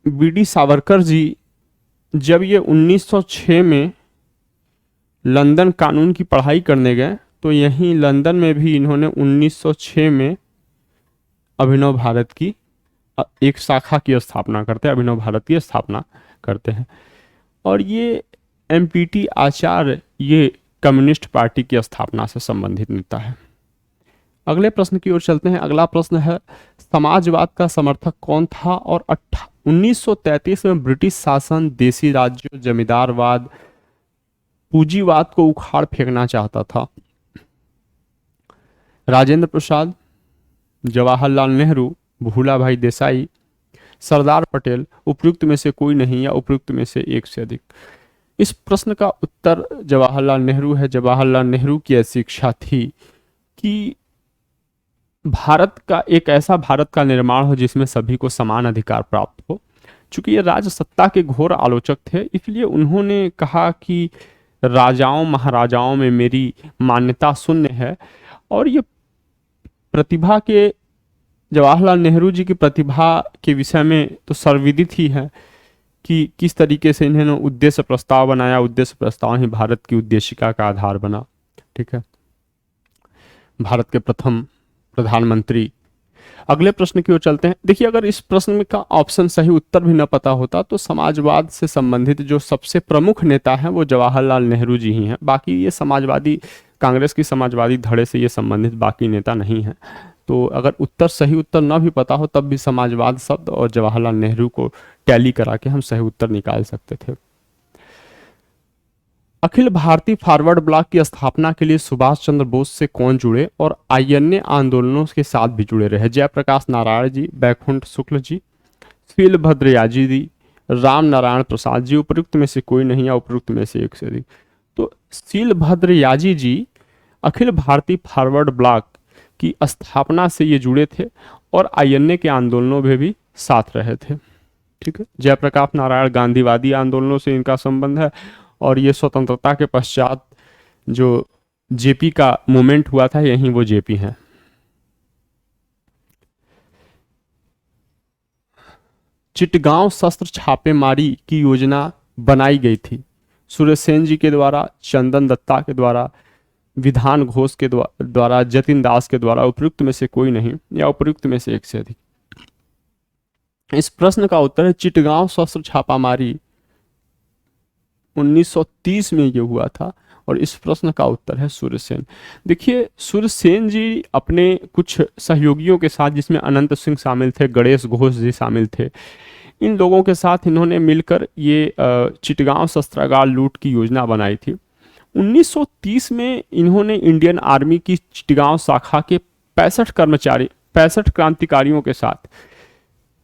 Speaker 1: बीडी सावरकर जी जब ये 1906 में लंदन कानून की पढ़ाई करने गए तो यहीं लंदन में भी इन्होंने 1906 में अभिनव भारत की एक शाखा की स्थापना करते हैं, अभिनव भारत की स्थापना करते हैं। और ये एमपीटी आचार्य ये कम्युनिस्ट पार्टी की स्थापना से संबंधित नेता है। अगले प्रश्न की ओर चलते हैं। अगला प्रश्न है, समाजवाद का समर्थक कौन था और 1933 में ब्रिटिश शासन देसी राज्यों, जमींदारवाद, पूंजीवाद को उखाड़ फेंकना चाहता था? राजेंद्र प्रसाद, जवाहरलाल नेहरू, भूलाभाई देसाई, सरदार पटेल, उपयुक्त में से कोई नहीं या उपयुक्त में से एक से अधिक? इस प्रश्न का उत्तर जवाहरलाल नेहरू है। जवाहरलाल नेहरू की ऐसी इच्छा थी कि एक ऐसा भारत का निर्माण हो जिसमें सभी को समान अधिकार प्राप्त हो। चूंकि ये राजसत्ता के घोर आलोचक थे, इसलिए उन्होंने कहा कि राजाओं महाराजाओं में मेरी मान्यता शून्य है। और ये प्रतिभा के जवाहरलाल नेहरू जी की प्रतिभा के विषय में तो सर्वविदित ही है कि किस तरीके से इन्होंने उद्देश्य प्रस्ताव बनाया। उद्देश्य प्रस्ताव ही भारत की उद्देशिका का आधार बना। ठीक है, भारत के प्रथम प्रधानमंत्री। अगले प्रश्न की ओर चलते हैं। देखिए, अगर इस प्रश्न में का ऑप्शन सही उत्तर भी न पता होता तो समाजवाद से संबंधित जो सबसे प्रमुख नेता हैं वो जवाहरलाल नेहरू जी ही हैं। बाकी ये समाजवादी कांग्रेस की समाजवादी धड़े से ये संबंधित बाकी नेता नहीं हैं। तो अगर उत्तर सही उत्तर न भी पता हो तब भी समाजवाद शब्द और जवाहरलाल नेहरू को टैली करा के हम सही उत्तर निकाल सकते थे। अखिल भारतीय फॉरवर्ड ब्लॉक की स्थापना के लिए सुभाष चंद्र बोस से कौन जुड़े और आईएनए आंदोलनों के साथ भी जुड़े रहे? जयप्रकाश नारायण जी, बैकुंठ शुक्ल जी, शीलभद्र याजी जी, राम नारायण प्रसाद जी, उपयुक्त में से कोई नहीं या उपयुक्त में से एक से अधिक? तो शीलभद्र याजी जी अखिल भारतीय फॉरवर्ड ब्लॉक की स्थापना से ये जुड़े थे और आईएनए के आंदोलनों में भी साथ रहे थे। ठीक है, जयप्रकाश नारायण गांधीवादी आंदोलनों से इनका संबंध है और ये स्वतंत्रता के पश्चात जो जेपी का मूवमेंट हुआ था यहीं वो जेपी हैं। चिटगांव शस्त्र छापेमारी की योजना बनाई गई थी सूर्यसेन जी के द्वारा, चंदन दत्ता के द्वारा, विधान घोष के द्वारा, जतिन दास के द्वारा? उपयुक्त में से कोई नहीं या उपयुक्त में से एक से अधिक? इस प्रश्न का उत्तर है चिटगांव शस्त्र छापामारी 1930 में ये हुआ था और इस प्रश्न का उत्तर है सूर्यसेन। देखिए, सूर्यसेन जी अपने कुछ सहयोगियों के साथ, जिसमें अनंत सिंह शामिल थे, गणेश घोष जी शामिल थे, इन लोगों के साथ इन्होंने मिलकर ये चिटगांव शस्त्रागार लूट की योजना बनाई थी। 1930 में इन्होंने इंडियन आर्मी की चिटगांव शाखा के 65 क्रांतिकारियों के साथ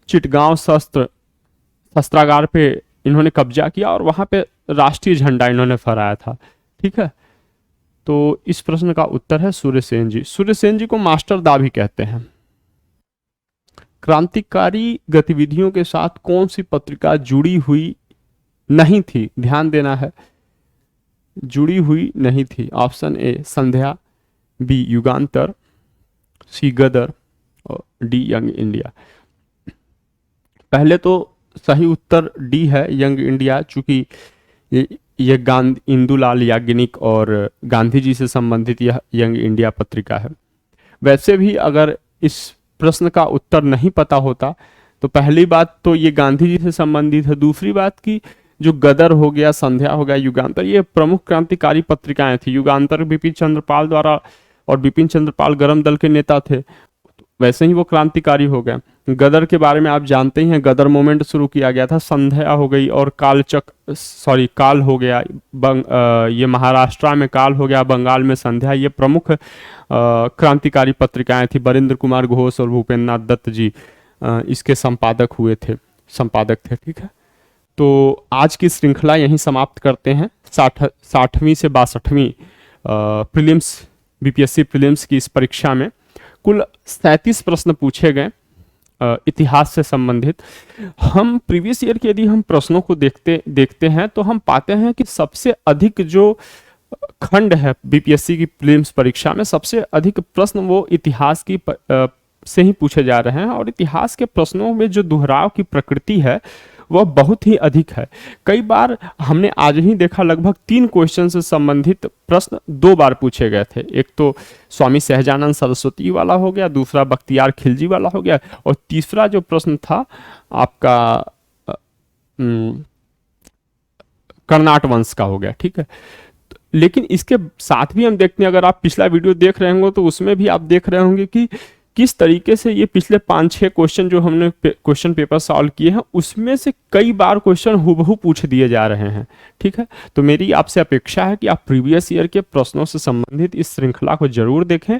Speaker 1: चिटगांव शस्त्रागार पे इन्होंने कब्जा किया और वहां पे राष्ट्रीय झंडा इन्होंने फहराया था। ठीक है, तो इस प्रश्न का उत्तर है सूर्यसेन जी। सूर्यसेन जी को मास्टर दा भी कहते हैं। क्रांतिकारी गतिविधियों के साथ कौन सी पत्रिका जुड़ी हुई नहीं थी? ध्यान देना है, जुड़ी हुई नहीं थी। ऑप्शन ए संध्या, बी युगांतर, सी गदर और डी यंग इंडिया। पहले तो सही उत्तर डी है, यंग इंडिया, चूंकि ये इंदुलाल याग्निक और गांधी जी से संबंधित यह यंग इंडिया पत्रिका है। वैसे भी अगर इस प्रश्न का उत्तर नहीं पता होता तो पहली बात तो ये गांधी जी से संबंधित है, दूसरी बात की जो गदर हो गया, संध्या हो गया, युगांतर, ये प्रमुख क्रांतिकारी पत्रिकाएं थी। युगांतर बिपिन चंद्रपाल द्वारा, और बिपिन चंद्रपाल गरम दल के नेता थे, वैसे ही वो क्रांतिकारी हो गए। गदर के बारे में आप जानते ही हैं, गदर मूवमेंट शुरू किया गया था, संध्या हो गई और काल हो गया। ये महाराष्ट्र में काल हो गया, बंगाल में संध्या। ये प्रमुख क्रांतिकारी पत्रिकाएं थी। बरिंद्र कुमार घोष और भूपेंद्र नाथ दत्त जी इसके संपादक थे। ठीक है, तो आज की श्रृंखला यहीं समाप्त करते हैं। 60वीं से 62वीं प्रीलिम्स, बीपीएससी प्रीलिम्स की इस परीक्षा में कुल 37 प्रश्न पूछे गए इतिहास से संबंधित। हम प्रीवियस ईयर के यदि हम प्रश्नों को देखते हैं तो हम पाते हैं कि सबसे अधिक जो खंड है बीपीएससी की प्रीलिम्स परीक्षा में, सबसे अधिक प्रश्न वो इतिहास की से ही पूछे जा रहे हैं। और इतिहास के प्रश्नों में जो दोहराव की प्रकृति है वह बहुत ही अधिक है। कई बार हमने आज ही देखा, लगभग 3 क्वेश्चन से संबंधित प्रश्न 2 बार पूछे गए थे। एक तो स्वामी सहजानंद सरस्वती वाला हो गया, दूसरा बख्तियार खिलजी वाला हो गया, और तीसरा जो प्रश्न था आपका कर्नाट वंश का हो गया। ठीक है, लेकिन इसके साथ भी हम देखते हैं, अगर आप पिछला वीडियो देख रहे होंगे तो उसमें भी आप देख रहे होंगे कि किस तरीके से ये पिछले 5-6 क्वेश्चन जो हमने क्वेश्चन पेपर सॉल्व किए हैं उसमें से कई बार क्वेश्चन हुबहू पूछ दिए जा रहे हैं। ठीक है, तो मेरी आपसे अपेक्षा है कि आप प्रीवियस ईयर के प्रश्नों से संबंधित इस श्रृंखला को जरूर देखें।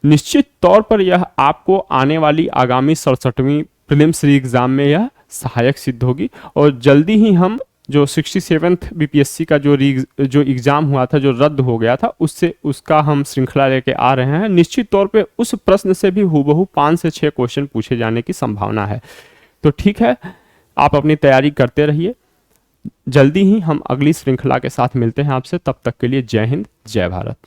Speaker 1: निश्चित तौर पर यह आपको आने वाली आगामी 67वीं प्रीलिम्स री एग्जाम में यह सहायक सिद्ध होगी। और जल्दी ही हम जो 67th बीपीएससी का जो एग्जाम हुआ था, जो रद्द हो गया था, उसका हम श्रृंखला लेके आ रहे हैं। निश्चित तौर पे उस प्रश्न से भी हुबहू 5 से 6 क्वेश्चन पूछे जाने की संभावना है। तो ठीक है, आप अपनी तैयारी करते रहिए। जल्दी ही हम अगली श्रृंखला के साथ मिलते हैं आपसे। तब तक के लिए जय हिंद, जय भारत।